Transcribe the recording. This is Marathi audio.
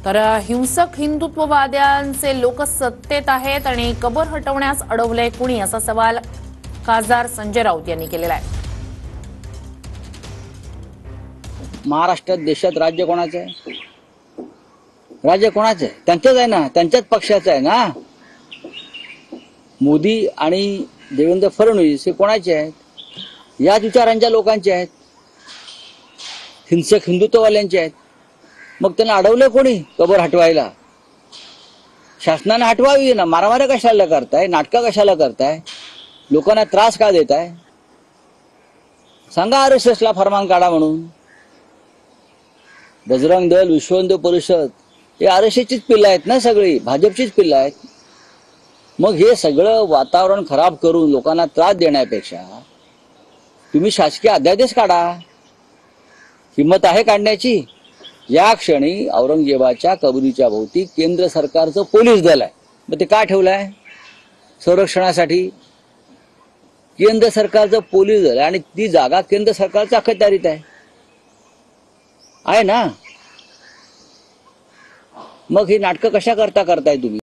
तर हिंसक हिंदुत्ववाद्यांचे लोक सत्तेत आहेत आणि कबर हटवण्यास अडवलंय कुणी असा सवाल खासदार संजय राऊत यांनी केलेला आहे। महाराष्ट्रात देशात राज्य कोणाचं आहे? राज्य कोणाचं आहे? त्यांचंच आहे ना, त्यांच्याच पक्षाचं आहे ना। मोदी आणि देवेंद्र फडणवीस हे कोणाचे आहेत? याच विचारांच्या लोकांचे आहेत, हिंसक हिंदुत्ववाल्यांचे आहेत। मग त्यांना अडवलं कोणी कबर हटवायला? शासनाने हटवावी ना। मारामाऱ्या कशाला करताय? नाटकं कशाला करताय? लोकांना त्रास का देताय? सांगा आरएसएसला फरमान काढा म्हणून। बजरंग दल, विश्व हिंदू परिषद हे आरएसएसचीच पिल्लं आहेत ना, सगळी भाजपचीच पिल्लं आहेत। मग हे सगळं वातावरण खराब करून लोकांना त्रास देण्यापेक्षा तुम्ही शासकीय अध्यादेश काढा। हिम्मत आहे काढण्याची? या क्षणी औरंगजेबाच्या कबरीच्या भोवती केंद्र सरकारचं पोलीस दल आहे। मग ते का ठेवलंय? संरक्षणासाठी। केंद्र सरकारचं पोलीस दल आणि ती जागा केंद्र सरकारच्या अखत्यारीत आहे ना। मग ही नाटकं कशा करताय तुम्ही?